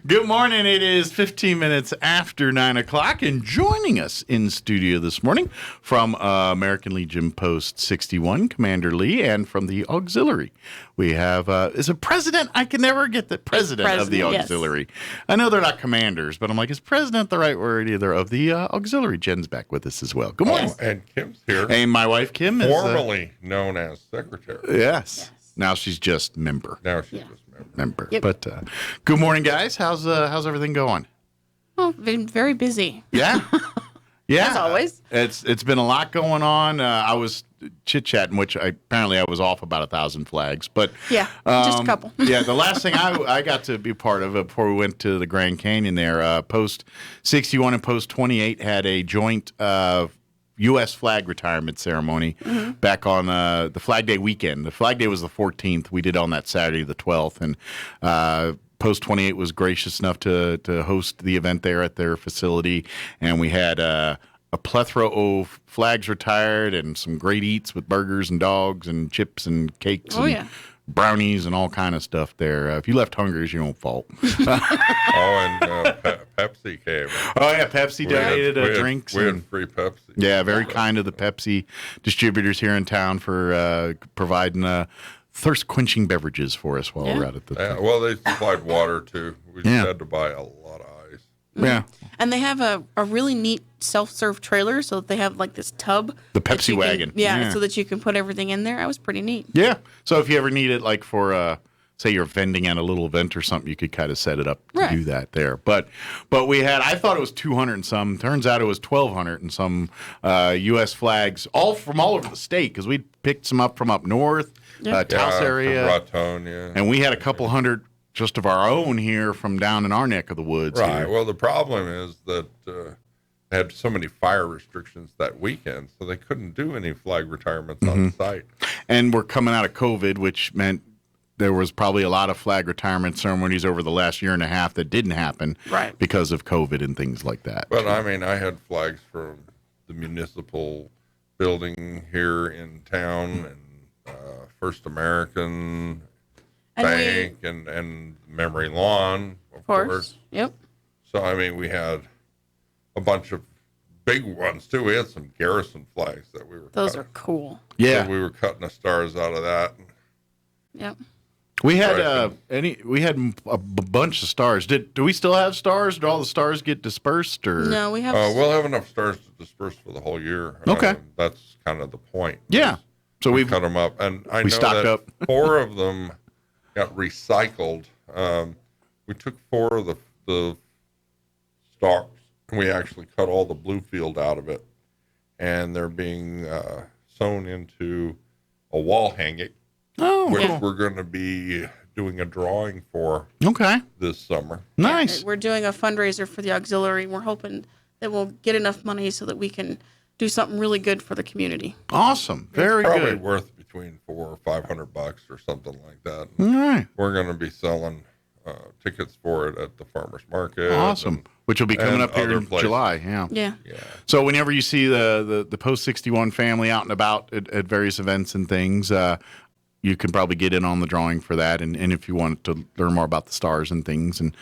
Good morning. It is 15 minutes after 9 o'clock, and joining us in studio this morning from American Legion Post 61, Commander Lee, and from the auxiliary, we have, is it president? I can never get the president of the auxiliary. Yes. I know they're not commanders, but I'm like, is president the right word either? Of the auxiliary. Jen's back with us as well. Good morning. And Kim's here. And my wife, Kim, is formerly known as secretary. Yes. Now she's just member. Now she's just member. Yep. But good morning, guys. How's everything going? Oh, been very busy. Yeah. Yeah. As always. It's been a lot going on. I was chit-chatting, which apparently I was off about 1,000 flags. But yeah, just a couple. Yeah, the last thing I got to be part of before we went to the Grand Canyon there, Post 61 and Post 28 had a joint U.S. flag retirement ceremony back on the Flag Day weekend. The Flag Day was the 14th. We did on that Saturday, the 12th. And Post 28 was gracious enough to host the event there at their facility. And we had a plethora of flags retired and some great eats with burgers and dogs and chips and cakes and brownies and all kind of stuff there. If you left hungry, it's your own fault. Pepsi came. Oh, yeah, Pepsi donated drinks. We had free Pepsi. Yeah, very kind of the Pepsi distributors here in town for providing thirst-quenching beverages for us while we're out at the well, they supplied water, too. We just had to buy a lot of ice. Yeah. And they have a really neat self-serve trailer, so that they have like this tub. The Pepsi wagon. So that you can put everything in there. That was pretty neat. Yeah. So if you ever need it, like for, say you're vending at a little event or something, you could kind of set it up to do that there. But we had, I thought it was 200 and some. Turns out it was 1,200 and some U.S. flags, all from all over the state, because we picked some up from up north, Taos area. Raton, yeah. And we had a couple hundred just of our own here from down in our neck of the woods. Right. Here. Well, the problem is that they had so many fire restrictions that weekend, so they couldn't do any flag retirements on site. And we're coming out of COVID, which meant there was probably a lot of flag retirement ceremonies over the last year and a half that didn't happen because of COVID and things like that. But, I mean, I had flags from the municipal building here in town and First American Bank and Memory Lawn, of course. Yep. So, I mean, we had a bunch of big ones, too. We had some Garrison flags that we were Those are cool. Yeah. So we were cutting the stars out of that. Yep. We had a bunch of stars. Do we still have stars? Did all the stars get dispersed? Or No, we have. We'll have enough stars to disperse for the whole year. Okay. That's kind of the point. Yeah. So we cut them up, and I know stocked that up. 4 of them got recycled. We took 4 of the stars, and we actually cut all the blue field out of it, and they're being sewn into a wall hanging. Which we're going to be doing a drawing for this summer. Nice. We're doing a fundraiser for the auxiliary. We're hoping that we'll get enough money so that we can do something really good for the community. Awesome. Very good. It's probably worth between $400 or $500 or something like that. All right. We're going to be selling tickets for it at the farmers market. Awesome. Which will be coming up here in July. Yeah. So whenever you see the Post 61 family out and about at various events and things, you can probably get in on the drawing for that, and if you want to learn more about the stars and things, and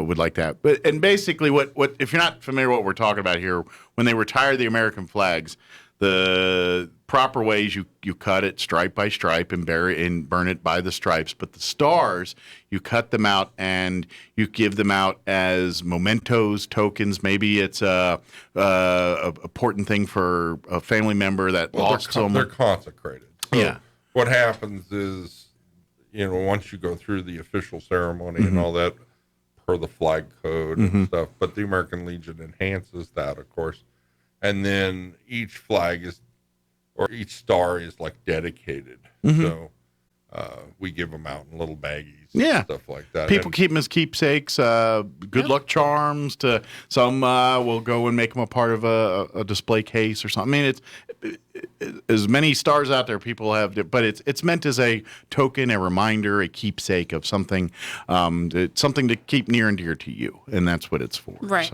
would like that. And basically, what if you're not familiar with what we're talking about here, when they retire the American flags, the proper ways you cut it stripe by stripe and burn it by the stripes. But the stars, you cut them out and you give them out as mementos, tokens. Maybe it's a important thing for a family member that lost someone. They're consecrated. So yeah. What happens is, once you go through the official ceremony and all that, per the flag code and stuff, but the American Legion enhances that, of course. And then each flag each star is like dedicated. So we give them out in little baggies and stuff like that. People keep them as keepsakes, good luck charms. To some will go and make them a part of a display case or something. I mean, it's as many stars out there people have, but it's meant as a token, a reminder, a keepsake of something. It's something to keep near and dear to you, and that's what it's for. Right.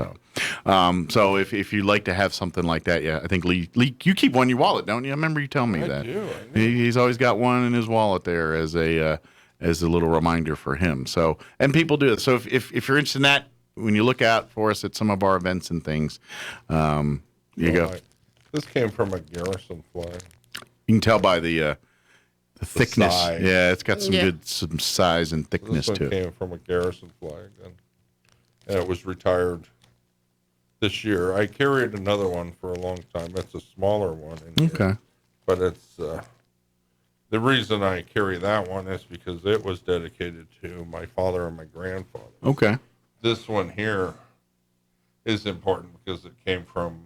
So if you'd like to have something like that, I think Lee, you keep one in your wallet, don't you? I remember you telling me that. I do. He's always got one in his wallet there as as a little reminder for him. So, and people do it. So if you're interested in that, when you look out for us at some of our events and things, you go. This came from a Garrison flag. You can tell by the thickness. Size. Yeah, it's got some size and thickness to it. This one came from a Garrison flag, and it was retired this year. I carried another one for a long time. It's a smaller one. Okay. But it's the reason I carry that one is because it was dedicated to my father and my grandfather. Okay. This one here is important because it came from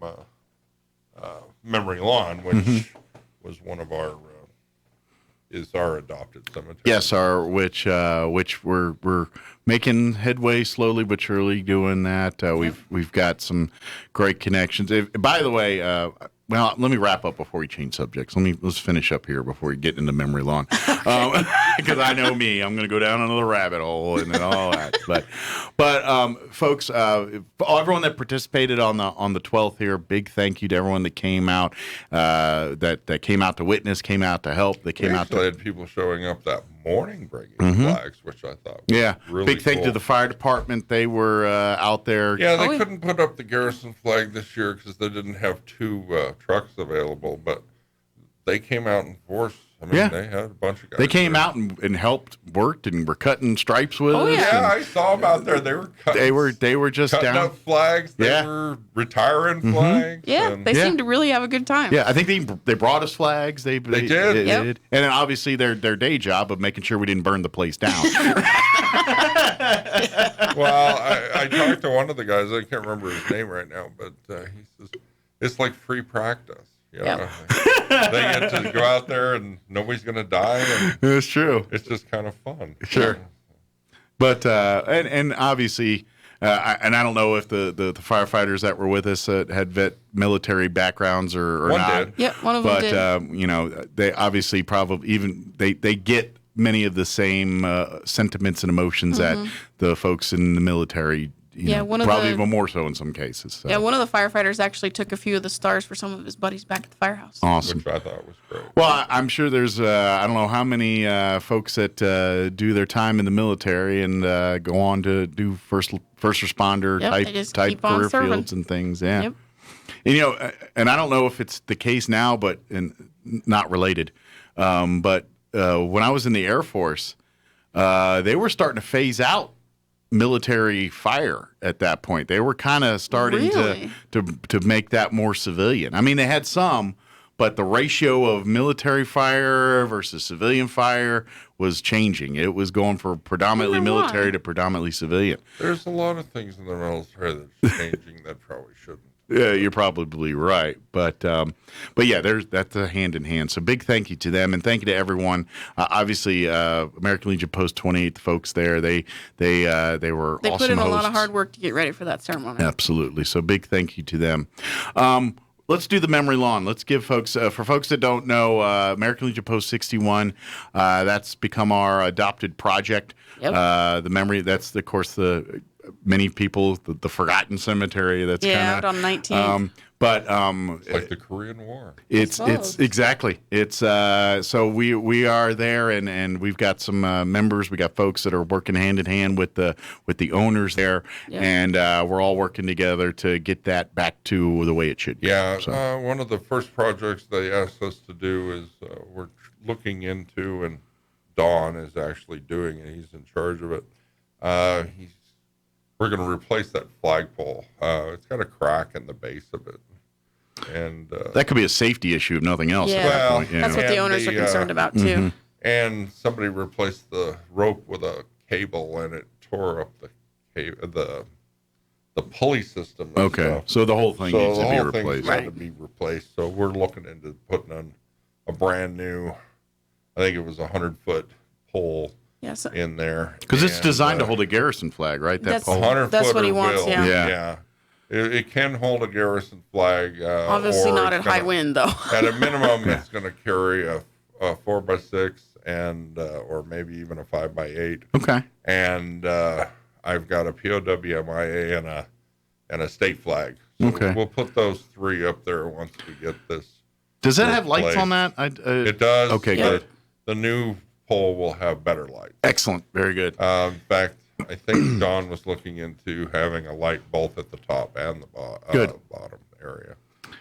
Memory Lawn, which was one of our is our adopted cemetery. Yes, which we're making headway slowly but surely doing that. We've got some great connections. By the way, well, let me wrap up before we change subjects. Let's finish up here before we get into Memory Lawn, because I know me, I'm going to go down another rabbit hole and all that. But folks, everyone that participated on the 12th here, big thank you to everyone that came out, that came out to witness, came out to help. They came out. Had people showing up that morning bringing flags, which I thought was really big thank you to the fire department. They were out there. Yeah, they couldn't put up the Garrison flag this year because they didn't have two trucks available, but they came out in force. I mean, they had a bunch of guys. They came out and helped, worked, and were cutting stripes with us. Yeah, I saw them out there. They were cutting. They were just cutting down up flags. They were retiring flags. Yeah, they seemed to really have a good time. Yeah, I think they brought us flags. They did. They did. And then obviously their day job of making sure we didn't burn the place down. Well, I talked to one of the guys. I can't remember his name right now, but he says it's like free practice. You know? They get to go out there and nobody's going to die. And it's true. It's just kind of fun. Sure. But and obviously, and I don't know if the firefighters that were with us had military backgrounds or one not. Did. Yep, one of them did. You know, they obviously probably even they get many of the same sentiments and emotions that the folks in the military. Probably even more so in some cases. So. Yeah, one of the firefighters actually took a few of the stars for some of his buddies back at the firehouse. Awesome. Which I thought was great. Well, I'm sure there's, I don't know how many folks that do their time in the military and go on to do first responder type career fields and things. Yeah. Yep. And, and I don't know if it's the case now, but not related. But when I was in the Air Force, they were starting to phase out military fire at that point. They were kind of starting to make that more civilian. I mean, they had some, but the ratio of military fire versus civilian fire was changing. It was going from predominantly military to predominantly civilian. There's a lot of things in the military that's changing that probably shouldn't. Yeah, you're probably right, but yeah, that's a hand in hand. So big thank you to them, and thank you to everyone. Obviously, American Legion Post 28, the folks there, they were they awesome put in hosts. a lot of hard work to get ready for that ceremony. Absolutely. So big thank you to them. Let's do the memory lawn. Let's give folks, for folks that don't know, American Legion Post 61, that's become our adopted project. Yep. The memory, that's, of course, the many people, the forgotten cemetery. That's out on 19. It's like the Korean War. It's exactly. It's so we are there, and we've got some members. We got folks that are working hand in hand with the owners there, and we're all working together to get that back to the way it should be. Yeah. So. One of the first projects they asked us to do is we're looking into, and Don is actually doing it. He's in charge of it. We're going to replace that flagpole. It's got a crack in the base of it. And that could be a safety issue if nothing else. Yeah, at that point, that's what the owners are concerned about, too. Mm-hmm. And somebody replaced the rope with a cable, and it tore up the pulley system. Okay, so the whole thing needs to be replaced. Had to be replaced. So we're looking into putting on a brand new, I think it was 100-foot pole. In there because it's designed to hold a garrison flag, right? That's what he wants. Yeah. It can hold a garrison flag. Obviously not at high wind, though. At a minimum, it's going to carry a 4x6 and or maybe even a 5x8. Okay. And I've got a POWMIA and a state flag. So we'll put those three up there once we get this. Does that have lights on that? It does. Okay, good. The new pole will have better light. Excellent. Very good. In fact, I think Don was looking into having a light both at the top and the bottom area.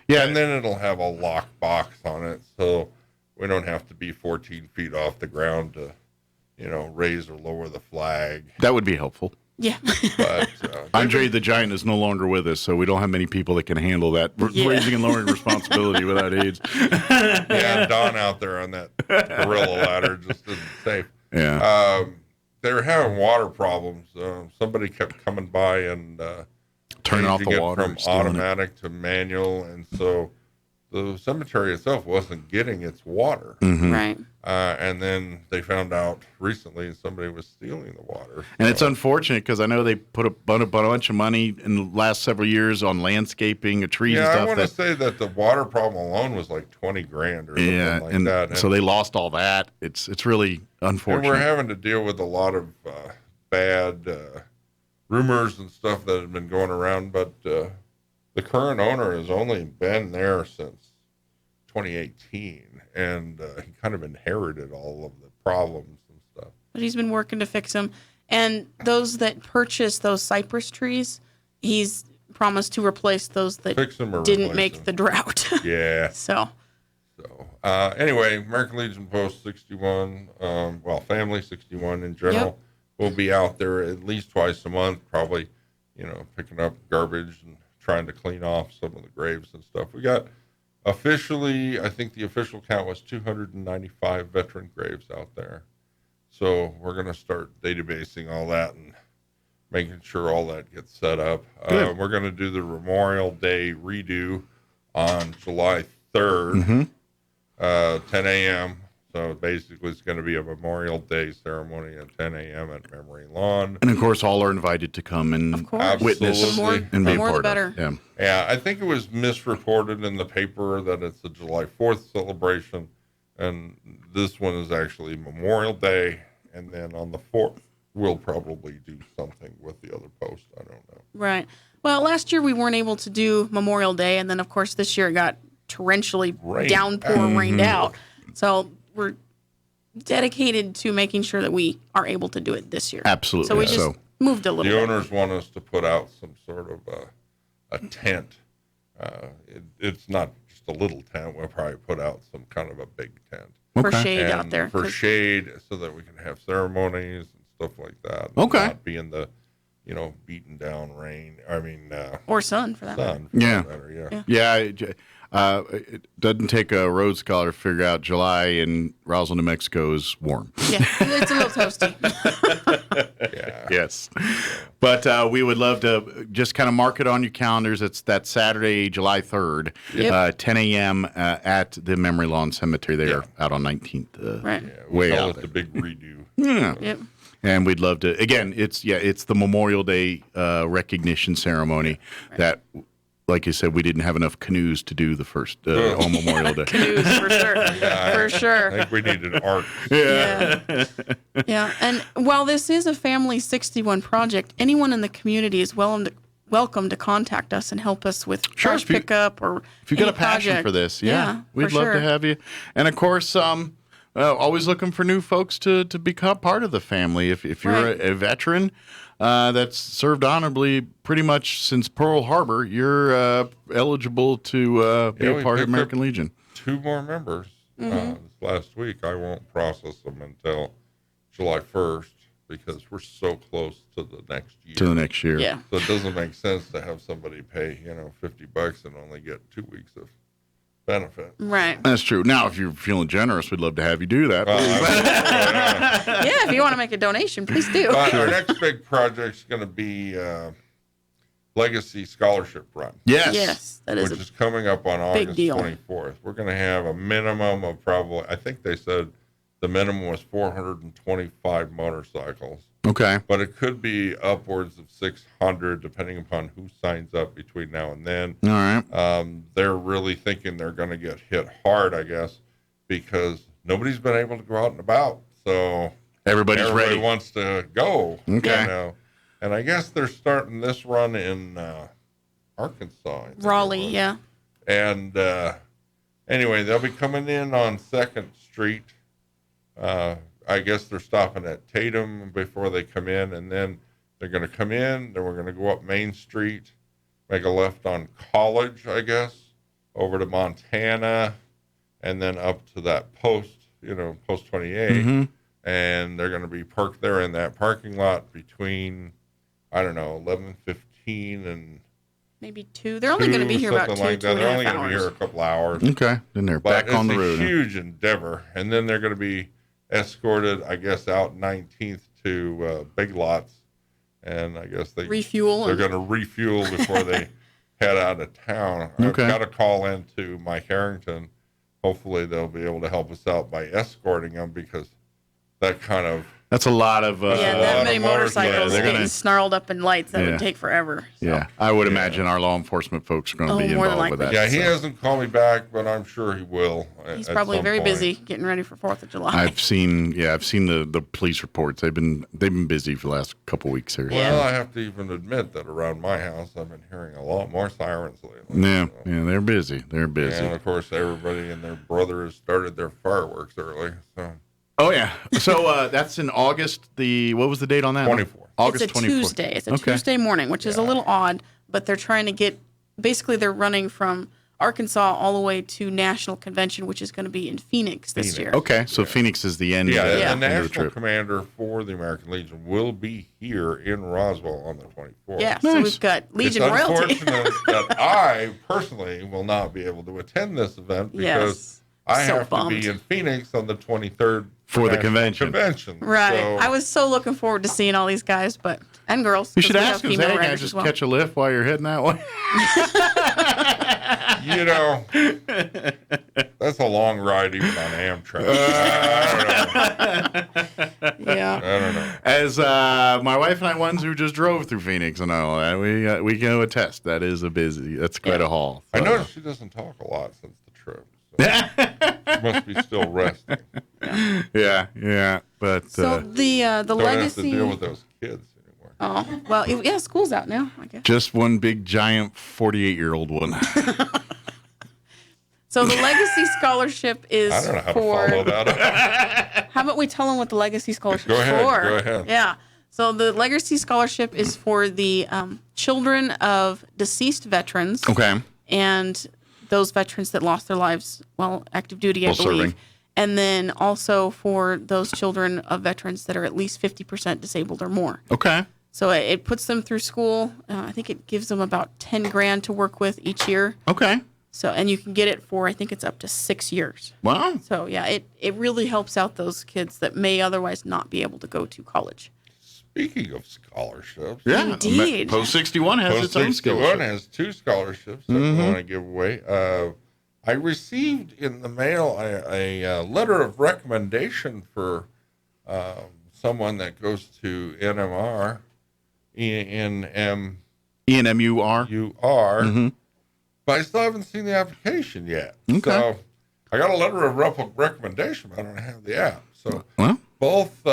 Yeah. And then it'll have a lock box on it, so we don't have to be 14 feet off the ground to, raise or lower the flag. That would be helpful. Yeah. But Andre the Giant is no longer with us, so we don't have many people that can handle that raising and lowering responsibility without aids. Yeah, Don out there on that gorilla ladder just isn't safe. Yeah. They were having water problems. Somebody kept coming by and turning off the water from automatic to manual, and so the cemetery itself wasn't getting its water. Mm-hmm. Right. And then they found out recently somebody was stealing the water. And it's unfortunate because I know they put a bunch of money in the last several years on landscaping of trees and stuff. I want to say that the water problem alone was like $20,000 or something like that. And so they lost all that. It's really unfortunate. And we're having to deal with a lot of bad rumors and stuff that have been going around, but the current owner has only been there since 2018, and he kind of inherited all of the problems and stuff. But he's been working to fix them. And those that purchased those cypress trees, he's promised to replace those that didn't make the drought. Yeah. So anyway, American Legion Post 61, Family 61 in general, will be out there at least twice a month, probably, picking up garbage and trying to clean off some of the graves and stuff. We got officially, I think the official count was 295 veteran graves out there. So we're going to start databasing all that and making sure all that gets set up. We're going to do the Memorial Day redo on July 3rd, 10 a.m. So basically it's going to be a Memorial Day ceremony at 10 a.m. at Memory Lawn. And of course, all are invited to come and witness and be a part of it. Yeah, I think it was misreported in the paper that it's a July 4th celebration. And this one is actually Memorial Day. And then on the 4th, we'll probably do something with the other post. I don't know. Right. Well, last year we weren't able to do Memorial Day. And then, of course, this year it got torrentially rained out. So we're dedicated to making sure that we are able to do it this year. Absolutely. So we just moved a little bit. The owners want us to put out some sort of a tent. It's not just a little tent. We'll probably put out some kind of a big tent. For shade out there. For shade, so that we can have ceremonies and stuff like that. Okay. Not be in the, beaten down rain. I mean, or sun for that matter. It doesn't take a road scholar to figure out July in Roswell, New Mexico is warm. Yeah, it's a little toasty. Yes. But we would love to just kind of mark it on your calendars. It's that Saturday, July 3rd, 10 a.m. At the Memory Lawn Cemetery there out on 19th. Right. We call it the big redo. Yeah. Yep. And we'd love to, again, it's the Memorial Day recognition ceremony that, like you said, we didn't have enough canoes to do the first on Memorial Day. Canoes, for sure. For sure. I think we need an ark. Yeah. And while this is a Family 61 project, anyone in the community is welcome to contact us and help us with trash pickup or if you've got a passion for this, we'd love to have you. And of course, always looking for new folks to become part of the family. If you're a veteran that's served honorably pretty much since Pearl Harbor, you're eligible to be a part of American Legion. 2 more members this last week. I won't process them until July 1st because we're so close to the next year. Yeah. So it doesn't make sense to have somebody pay, $50 and only get 2 weeks of benefit. Right. That's true. Now, if you're feeling generous, we'd love to have you do that. If you want to make a donation, please do. Our next big project is going to be Legacy Scholarship Run. Yes, that is which is coming up on August 24th. We're going to have a minimum of probably, I think they said the minimum was 425 motorcycles. Okay. But it could be upwards of 600 depending upon who signs up between now and then. All right. They're really thinking they're going to get hit hard, I guess, because nobody's been able to go out and about. So everybody ready. Wants to go. Okay. And I guess they're starting this run in Arkansas. Raleigh, yeah. And anyway, they'll be coming in on 2nd Street I guess they're stopping at Tatum before they come in, and then they're going to come in. Then we're going to go up Main Street, make a left on College, I guess, over to Montana, and then up to that post 28. And they're going to be parked there in that parking lot between, I don't know, 11:15 and maybe 2. They're only going to be here about 2 like that. They're only going to be here a couple hours. Okay, then they're back on the road. It's a huge endeavor, and then they're going to be escorted, I guess, out 19th to Big Lots, and I guess they're going to refuel before they head out of town. Okay. I've got to call into Mike Harrington. Hopefully they'll be able to help us out by escorting them, because that's a lot of that many motorcycles getting snarled up in lights, that would take forever. So. Yeah, I would imagine our law enforcement folks are going to be involved with that. Yeah, he hasn't called me back, but I'm sure he will. He's probably very busy getting ready for 4th of July. I've seen the police reports. They've been busy for the last couple weeks here. Well, I have to even admit that around my house, I've been hearing a lot more sirens lately. Yeah, they're busy. They're busy. And of course, everybody and their brother has started their fireworks early. So. Oh yeah. So that's in August. What was the date on that? 24th. August 24th. It's a Tuesday. It's a Tuesday morning, which is a little odd, but they're trying to get. Basically, they're running from Arkansas all the way to National Convention, which is going to be in Phoenix this year. Okay, so Phoenix is the end. The national commander for the American Legion will be here in Roswell on the 24th. Yeah, so we've got Legion royalty. It's unfortunate that I personally will not be able to attend this event because I have to be in Phoenix on the 23rd for the convention. Right. So, I was so looking forward to seeing all these guys, and girls. You should ask them, hey, can I just catch a lift while you're heading that way? That's a long ride even on Amtrak. I don't know. As my wife and I, ones who just drove through Phoenix and all that, we can attest that is that's quite a haul. So. I noticed she doesn't talk a lot since the trip. So she must be still resting. Yeah. But so the don't legacy. Have to deal with those kids anymore. Oh well, school's out now, I guess. Just one big giant 48-year-old one. So the legacy scholarship is I don't know how for. To follow that up. How about we tell them what the legacy scholarship is for? Go ahead. Yeah. So the legacy scholarship is for the children of deceased veterans. Okay. And those veterans that lost their lives while active duty, I believe. Serving. And then also for those children of veterans that are at least 50% disabled or more. Okay. So it puts them through school. I think it gives them about $10,000 to work with each year. Okay. So, and you can get it for, I think it's up to 6 years. Wow. So yeah, it really helps out those kids that may otherwise not be able to go to college. Speaking of scholarships. Yeah. Indeed. Post 61 has its own scholarship. Post 61 has 2 scholarships that we want to give away. I received in the mail a letter of recommendation for someone that goes to NMR, ENMUR. But I still haven't seen the application yet. Okay. So I got a letter of recommendation, but I don't have the app. So both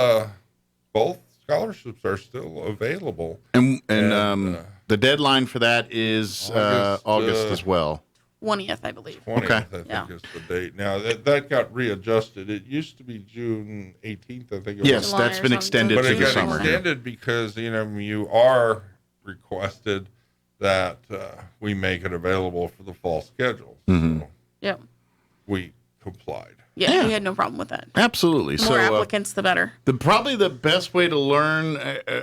scholarships are still available. And the deadline for that is August as well. 20th, I believe. 20th, I think is the date. Now, that got readjusted. It used to be June 18th, I think it was. Yes, that's been extended to the summer. But it got extended because, you are requested that we make it available for the fall schedule. So we complied. Yeah, we had no problem with that. Absolutely. The more applicants, the better. Probably the best way to learn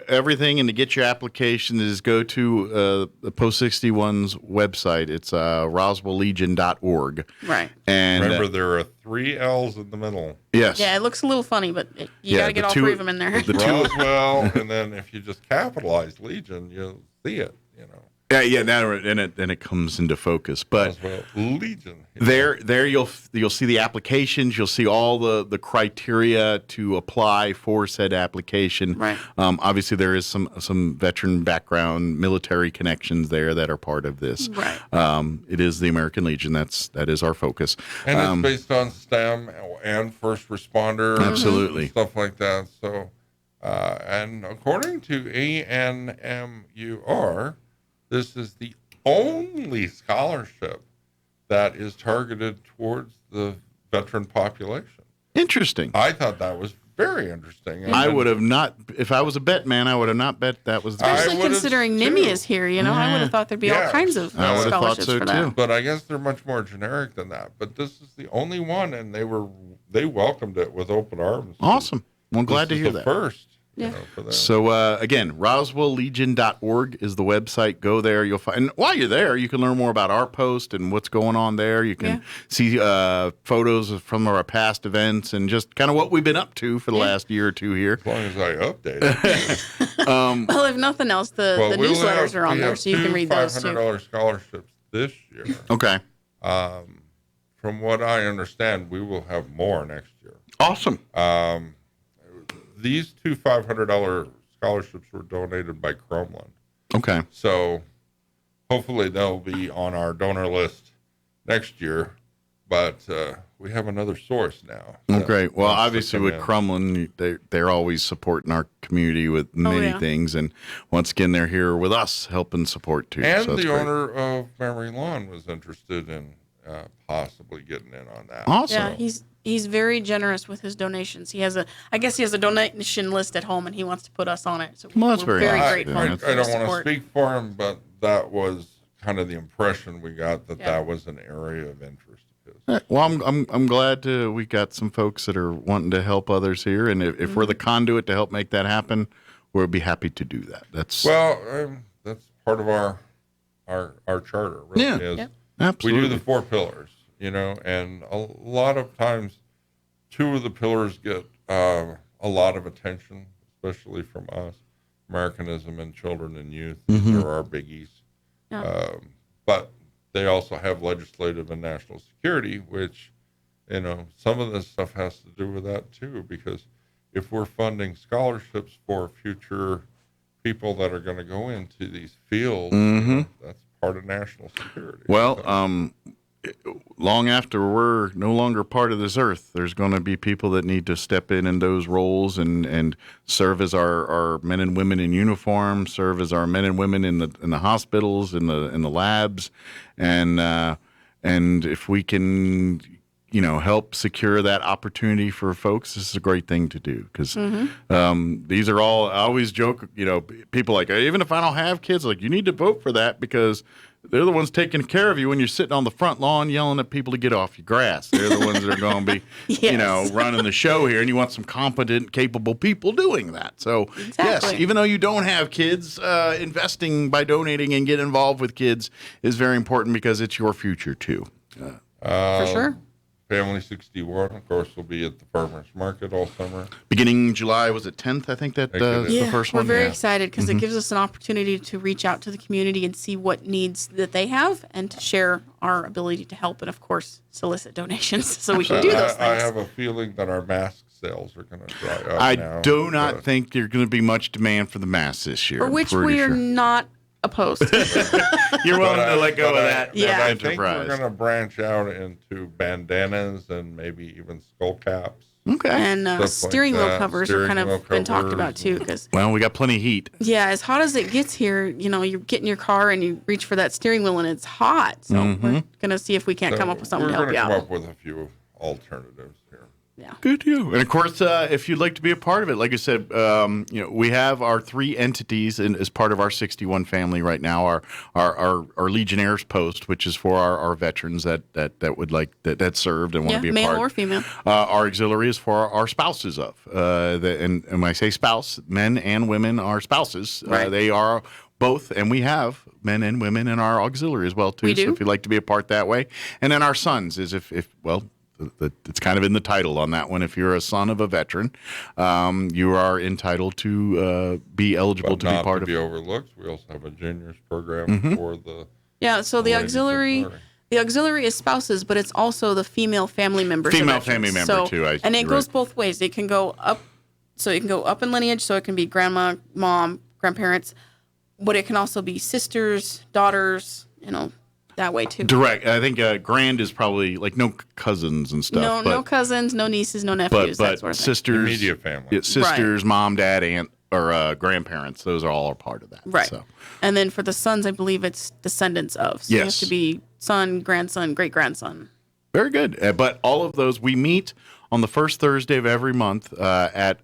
everything and to get your application is go to the Post 61's website. It's roswelllegion.org. Right. And remember, there are 3 L's in the middle. Yes. Yeah, it looks a little funny, but you got to get all 3 of them in there. Roswell, and then if you just capitalize Legion, you'll see it, Yeah, now and it comes into focus. But Legion. There you'll see the applications. You'll see all the criteria to apply for said application. Right. Obviously, there is some veteran background, military connections there that are part of this. Right. It is the American Legion. That is our focus. And it's based on STEM and first responder. Absolutely. And stuff like that. So, and according to ENMUR, this is the only scholarship that is targeted towards the veteran population. Interesting. I thought that was very interesting. I would have not, if I was a bet man, I would have not bet that was. Especially considering NIMI is here, I would have thought there'd be all kinds of scholarships for that. But I guess they're much more generic than that. But this is the only one, and they welcomed it with open arms. Awesome. Well, I'm glad to hear that. First. Yeah. So, again, RoswellLegion.org is the website. Go there. You'll find, and while you're there, you can learn more about our post and what's going on there. You can see photos from our past events and just kind of what we've been up to for the last year or two here. As long as I update it. Well, if nothing else, the newsletters are on there, so you can read those too. $500 scholarships this year. Okay. From what I understand, we will have more next year. Awesome. These two $500 scholarships were donated by Crumlin. Okay. So hopefully they'll be on our donor list next year, but we have another source now. Great. Well, obviously with Crumlin, they're always supporting our community with many things. And once again, they're here with us helping support too. And the owner of Memory Lawn was interested in possibly getting in on that. Awesome. Yeah, he's very generous with his donations. I guess he has a donation list at home, and he wants to put us on it. So that's very grateful. I don't want to speak for him, but that was kind of the impression we got that was an area of interest of his. Well, I'm glad we got some folks that are wanting to help others here, and if we're the conduit to help make that happen, we'll be happy to do that. That's part of our charter. Really is. Yep. Absolutely. We do the 4 pillars, and a lot of times 2 of the pillars get a lot of attention, especially from us. Americanism and children and youth. These are our biggies. Yeah. But they also have legislative and national security, which, some of this stuff has to do with that too, because if we're funding scholarships for future people that are going to go into these fields, that's part of national security. Well, long after we're no longer part of this earth, there's going to be people that need to step in those roles and serve as our men and women in uniform, serve as our men and women in the hospitals, in the labs, and if we can help secure that opportunity for folks, this is a great thing to do, because these are all, I always joke, people like, even if I don't have kids, like, you need to vote for that because they're the ones taking care of you when you're sitting on the front lawn yelling at people to get off your grass. They're the ones that are going to be, running the show here, and you want some competent, capable people doing that. So, yes, even though you don't have kids, investing by donating and getting involved with kids is very important because it's your future, too. For sure. Family 61, of course, will be at the farmers market all summer. Beginning July, was it 10th? I think that's the first one. We're very excited because it gives us an opportunity to reach out to the community and see what needs that they have and to share our ability to help and, of course, solicit donations so we can do those things. I have a feeling that our mask sales are going to dry up I now, do not think there's going to be much demand for the masks this year. For which we are not opposed. You're willing to let go of that I think we're going to branch out into bandanas and maybe even skull caps. Okay. And steering wheel covers are kind of been talked about too. Well, we got plenty of heat. Yeah, as hot as it gets here, you get in your car and you reach for that steering wheel and it's hot. So we're going to see if we can't come up with something to help you out. We're going to come up with a few alternatives here. Yeah. Good deal. And of course, if you'd like to be a part of it, like I said, we have our 3 entities as part of our 61 family right now. Our Legionnaires post, which is for our veterans that would like that served and want to be a part. Male or female. Our auxiliary is for our spouses of. And when I say spouse, men and women are spouses. Right. They are both, and we have men and women in our auxiliary as well too. We do. So if you'd like to be a part that way, and then our sons is if it's kind of in the title on that one. If you're a son of a veteran, you are entitled to be eligible to be part of. But not to be overlooked, we also have a juniors program for the. Yeah, so the auxiliary is spouses, but it's also the female family members. Female family member too. And it goes both ways. It can go up, so it can go up in lineage. So it can be grandma, mom, grandparents, but it can also be sisters, daughters. That way too. Direct. I think grand is probably like no cousins and stuff. No cousins, no nieces, no nephews. But that sort of sisters, immediate family. Sisters, mom, dad, aunt, or grandparents. Those are all a part of that. Right. So. And then for the sons, I believe it's descendants of. So you have to be son, grandson, great grandson. Very good. But all of those we meet on the first Thursday of every month at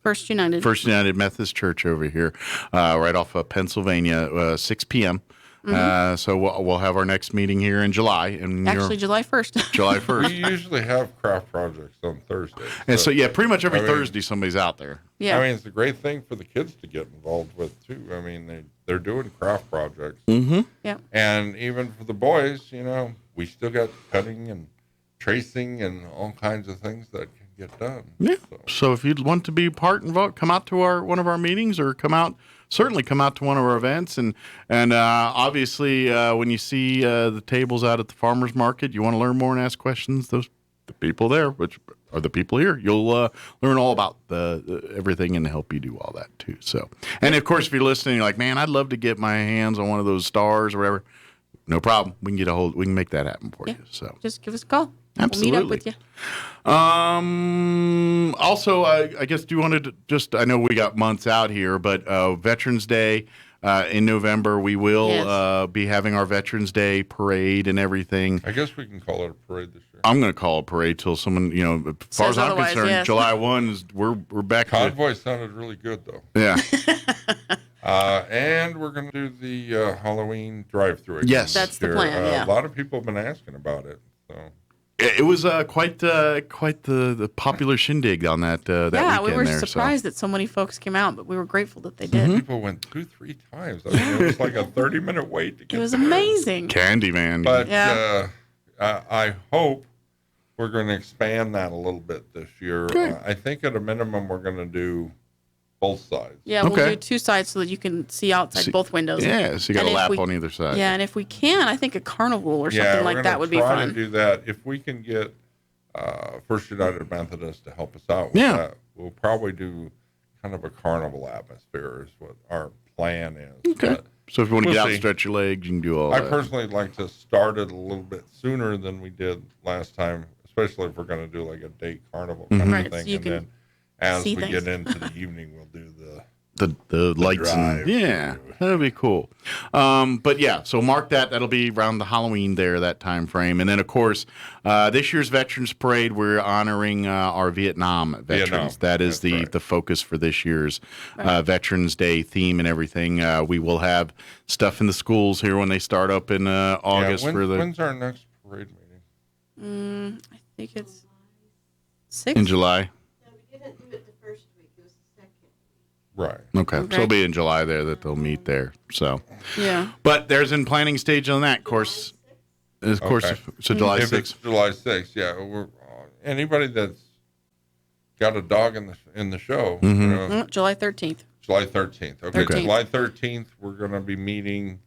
First United Methodist Church over here, right off of Pennsylvania, 6 p.m. So we'll have our next meeting here in July. And actually, July 1st. July 1st. We usually have craft projects on Thursdays. And so, yeah, pretty much every Thursday somebody's out there. Yeah. I mean, it's a great thing for the kids to get involved with, too. I mean, they're doing craft projects. Mm-hmm. Yeah. And even for the boys, we still got cutting and tracing and all kinds of things that can get done. Yeah. So if you'd want to be part involved, come out to one of our meetings or certainly come out to one of our events. And obviously, when you see the tables out at the farmer's market, you want to learn more and ask questions, the people there, which are the people here, you'll learn all about the everything and help you do all that too. So, and of course, if you're listening, you're like, man, I'd love to get my hands on one of those stars or whatever. No problem. We can make that happen for you. So just give us a call. Absolutely. We'll meet up with you. Also, I guess, do you want to just, I know we got months out here, but Veterans Day in November, we will be having our Veterans Day parade and everything. I guess we can call it a parade this year. I'm going to call it a parade till someone, as far as I'm concerned, yes. July 1 we're back. Convoy sounded really good, though. Yeah. And we're going to do the Halloween drive-through. Yes. That's the plan, yeah. A lot of people have been asking about it, so... It was quite the popular shindig on that weekend. Yeah, we were there, surprised that so many folks came out, but we were grateful that they did. People went 2-3 times. I mean, it was like a 30-minute wait to get It was there. amazing. Candyman. But I hope we're going to expand that a little bit this year. I think at a minimum we're going to do both sides. Yeah, we'll do 2 sides so that you can see outside both windows. Yeah, so you got a lap on either side. Yeah, and if we can, I think a carnival or something like that would be fun. Yeah, we're going to try to do that. If we can get First United Methodist to help us out with that, we'll probably do kind of a carnival atmosphere is what our plan is. Okay. But so if you want to get out and stretch your legs, you can do all that. I personally like to start it a little bit sooner than we did last time, especially if we're going to do like a day carnival kind of thing. So and then as we get into the evening, we'll do the lights and that'll be cool. But yeah, so mark that. That'll be around the Halloween there, that time frame. And then of course, this year's Veterans Parade, we're honoring our Vietnam veterans. That is the focus for this year's Veterans Day theme and everything. We will have stuff in the schools here when they start up in August. When's our next parade meeting? I think it's 6th. In July. Right. Okay. So it'll be in July there that they'll meet there. So. Yeah. But there's in planning stage on that course. Of course. So July 6th. It's July 6th, yeah. Anybody that's got a dog in the show. July 13th. July 13th. Okay. July 13th, we're going to be meeting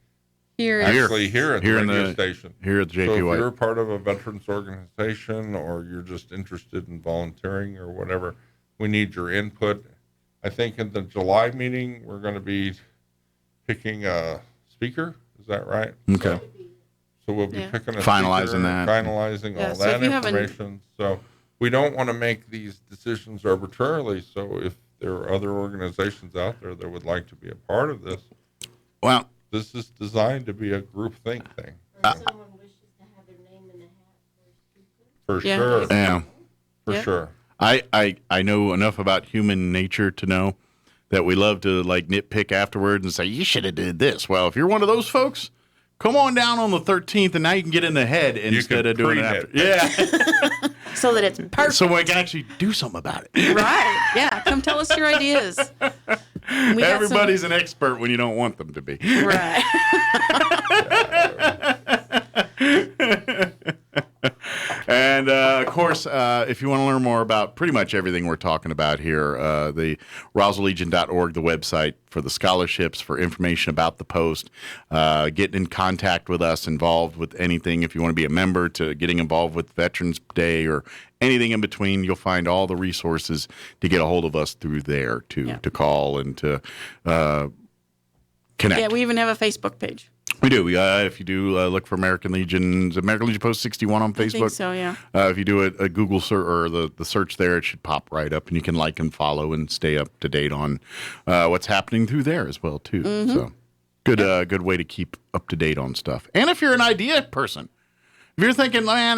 here at the radio station. Here at the JP So White. if you're part of a veterans organization or you're just interested in volunteering or whatever, we need your input. I think in the July meeting, we're going to be picking a speaker. Is that right? Okay. So we'll be picking a finalizing speaker, that. finalizing all that information. So we don't want to make these decisions arbitrarily. So if there are other organizations out there that would like to be a part of this, well, this is designed to be a group think thing. Someone wishes to have their name in the hat for sure. Yeah. For sure. I know enough about human nature to know that we love to like nitpick afterwards and say, you should have did this. Well, if you're one of those folks, come on down on the 13th and now you can get in the head instead of doing it after. Yeah. So that it's perfect. So we can actually do something about it. Right. Yeah. Come tell us your ideas. Everybody's an expert when you don't want them to be. Right. And, of course, if you want to learn more about pretty much everything we're talking about here, the RoswellLegion.org, the website for the scholarships, for information about the post, getting in contact with us, involved with anything. If you want to be a member, to getting involved with Veterans Day or anything in between, you'll find all the resources to get a hold of us through there to call and to connect. Yeah, we even have a Facebook page. We do. If you do look for American Legion Post 61 on Facebook. I think so, yeah. If you do a Google search or the search there, it should pop right up, and you can like and follow and stay up to date on what's happening through there as well too. So good way to keep up to date on stuff. And if you're an idea person, If you're thinking, man,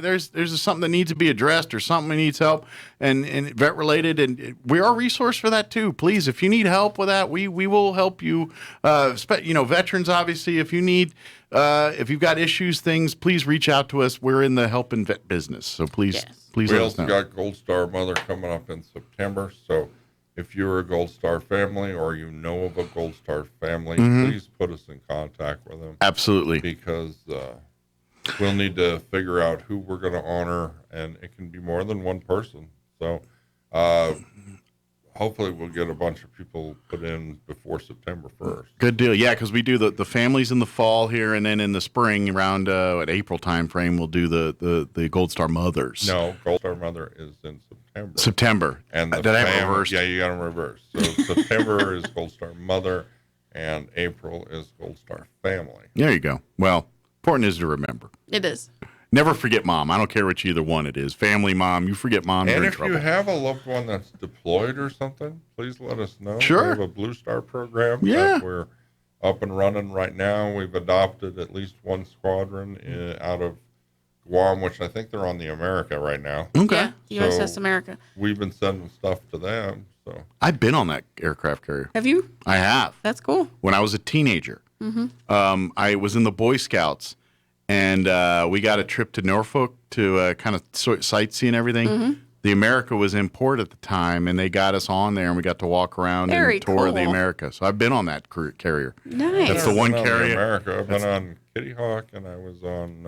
there's something that needs to be addressed or something that needs help and vet related, and we are a resource for that too. Please, if you need help with that, we will help you. Veterans, obviously, if you need, if you've got issues, things, please reach out to us. We're in the help and vet business, so please let us know. We also got Gold Star Mother coming up in September, so if you're a Gold Star family or you know of a Gold Star family, please put us in contact with them. Absolutely, because we'll need to figure out who we're going to honor, and it can be more than one person. So hopefully we'll get a bunch of people put in before September 1st. Good deal. Yeah, because we do the families in the fall here, and then in the spring around April time frame, we'll do the Gold Star Mothers. No, Gold Star Mother is in September. September. And did I have reversed? Yeah, you got them reversed. So September is Gold Star Mother, and April is Gold Star Family. There you go. Well, important is to remember. It is. Never forget mom. I don't care which either one it is. Family, mom. You forget mom, you're in trouble. And if you have a loved one that's deployed or something, please let us know. Sure. We have a Blue Star program that we're up and running right now. We've adopted at least one squadron out of Guam, which I think they're on the America right now. Okay. Yeah, USS America. We've been sending stuff to them. So I've been on that aircraft carrier. Have you? I have. That's cool. When I was a teenager. I was in the Boy Scouts, and we got a trip to Norfolk to kind of sightsee and everything. The America was in port at the time, and they got us on there, and we got to walk around and tour the America. So I've been on that carrier. Nice. That's the one carrier. America. I've been on Kitty Hawk, and I was on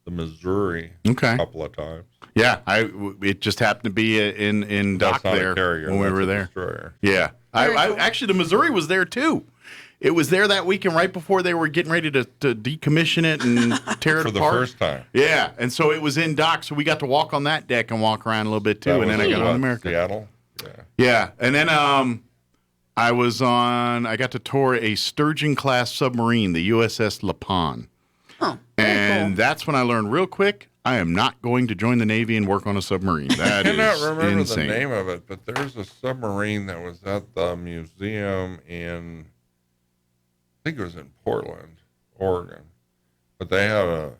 the Missouri a couple of times. Yeah, it just happened to be in dock there when we were there. Destroyer. Yeah, I actually, the Missouri was there too. It was there that weekend right before they were getting ready to decommission it and tear it apart. For the first time. Yeah, and so it was in dock, so we got to walk on that deck and walk around a little bit too, and then I got on America. Seattle? Yeah, and then I got to tour a Sturgeon-class submarine, the USS Lapon. Oh, and cool. That's when I learned real quick, I am not going to join the Navy and work on a submarine. That is I cannot remember insane. the name of it, but there's a submarine that was at the museum in, I think it was in Portland, Oregon. But they had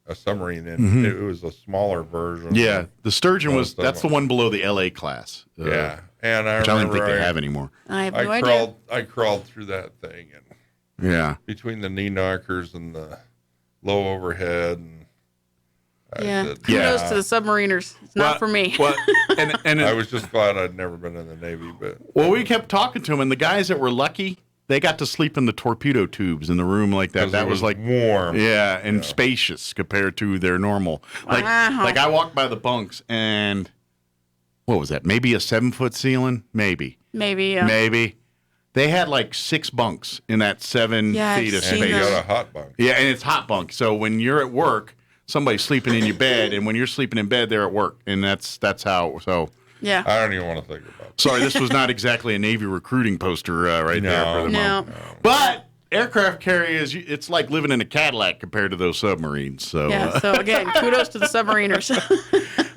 a submarine in it. It was a smaller version. Yeah, the Sturgeon that's the one below the LA class. Yeah, and I which remember I don't think they have anymore. I have no idea. I crawled through that thing, and between the knee knockers and the low overhead, and kudos to the submariners. It's not for me. Well, and I was just glad I'd never been in the Navy. But we kept talking to them, and the guys that were lucky, they got to sleep in the torpedo tubes in the room like that. That was like warm, and spacious compared to their normal. Like I walked by the bunks, and what was that? Maybe a 7-foot ceiling, maybe. They had like 6 bunks in that 7 feet of space. And you got a hot bunk. Yeah, and it's hot bunk. So when you're at work, somebody's sleeping in your bed, and when you're sleeping in bed, they're at work, and that's how. So yeah, I don't even want to think about it. Sorry, this was not exactly a Navy recruiting poster there. No. But aircraft carriers, it's like living in a Cadillac compared to those submarines. So so again, kudos to the submariners.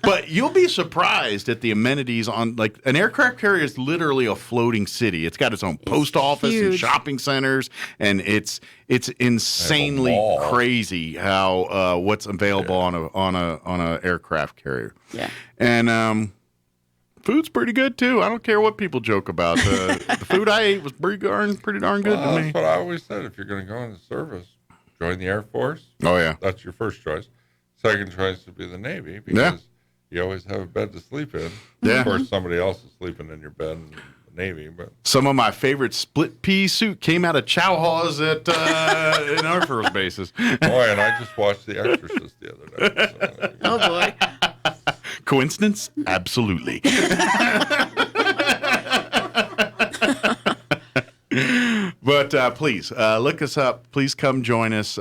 But you'll be surprised at the amenities on, like, an aircraft carrier is literally a floating city. It's got its own post office and shopping centers, and it's insanely crazy how what's available on a aircraft carrier. Yeah, and food's pretty good too. I don't care what people joke about. The food I ate was pretty darn good to me. That's what I always said. If you're going to go into service, join the Air Force. Oh yeah, that's your first choice. Second choice would be the Navy because you always have a bed to sleep in. Yeah. Of course, somebody else is sleeping in your bed in the Navy. But some of my favorite split pea soup came out of chow halls at in our first bases. Boy, and I just watched The Exorcist the other day. So, oh boy. Coincidence? Absolutely. But please look us up. Please come join us.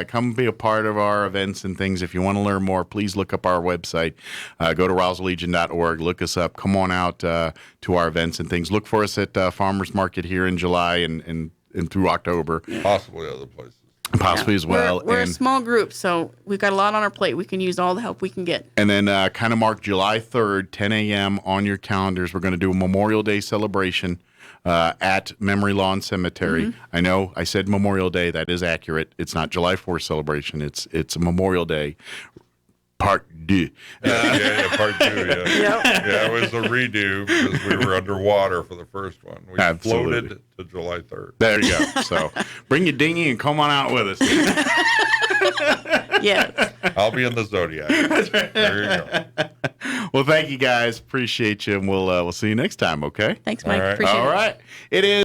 Come be a part of our events and things. If you want to learn more, please look up our website. Go to rousellegion.org. Look us up. Come on out to our events and things. Look for us at Farmers Market here in July and through October. Possibly other places. Possibly as well. We're a small group, so we've got a lot on our plate. We can use all the help we can get. And then kind of mark July 3rd, 10 a.m. on your calendars. We're going to do a Memorial Day celebration at Memory Lawn Cemetery. I know I said Memorial Day. That is accurate. It's not July 4th celebration. It's a Memorial Day. Part 2. Part 2, yeah. Yeah, it was a redo because we were underwater for the first one. We floated to July 3rd. There you go. So bring your dinghy and come on out with us. Yes. I'll be in the Zodiac. There you go. Well, thank you guys. Appreciate you. And we'll see you next time, okay? Thanks, Mike. All right. Appreciate it. All right. It is.